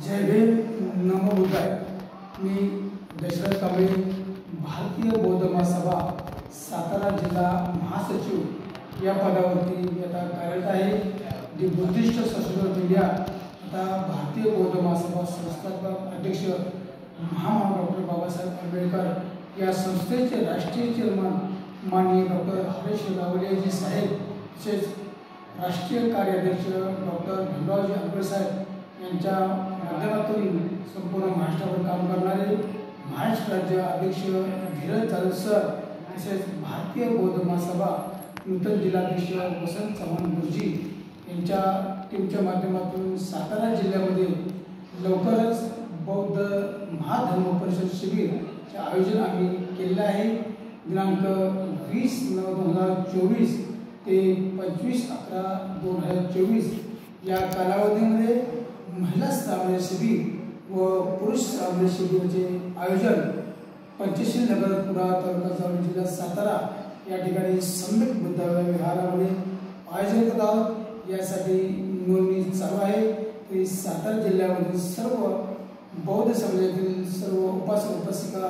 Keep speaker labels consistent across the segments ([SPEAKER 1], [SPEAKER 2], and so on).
[SPEAKER 1] जय भीम, नमो बुद्धाय। मी दशरथ कांबळे, भारतीय बौद्ध महासभा सातारा जिल्हा महासचिव या पदावरती आता कार्यरत आहे। दी बुद्धिस्ट सोसायटी ऑफ इंडिया आता भारतीय बौद्ध महासभा संस्थापक अध्यक्ष महामहिम डॉक्टर बाबासाहेब आंबेडकर या संस्थेचे राष्ट्रीय चेअरमन माननीय डॉक्टर हरीश रावलेजी साहेब, तसेच राष्ट्रीय कार्याध्यक्ष डॉक्टर भीमरावजी आंबेडकर साहेब यांच्या माध्यमातून संपूर्ण महाराष्ट्रावर काम करणारे महाराष्ट्र राज्य अध्यक्ष धीरज जाधव सर, तसेच भारतीय बौद्ध महासभा नूतन जिल्हाध्यक्ष वसंत चव्हाण गुरुजी यांच्या टीमच्या माध्यमातून सातारा जिल्ह्यामध्ये लवकरच बौद्ध महाधर्म परिषद शिबिरचे आयोजन आम्ही केलेलं आहे। दिनांक 20/9/2024 ते 25/11/2024 या कालावधीमध्ये महिला श्रावण शिबिर व पुरुष श्रावण शिबिराचे आयोजन पंचशील नगर पुरा तालुका जावळी जिल्हा सातारा या ठिकाणी सम्यक बुद्ध विहारामध्ये आयोजन करत आहोत। यासाठी नोंदणी चालू आहे। तरी सातारा जिल्ह्यामधील सर्व बौद्ध समाजातील सर्व उपासक उपासिका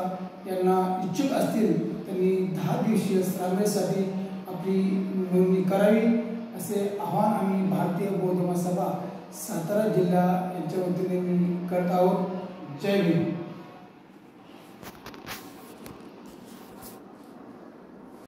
[SPEAKER 1] यांना इच्छुक असतील त्यांनी 10 दिवसीय श्रावणासाठी आपली नोंदणी करावी असे आवाहन आम्ही भारतीय बौद्ध महासभा सातारा जिल्हा यांच्या वतीने करत आहोत। जय भीम।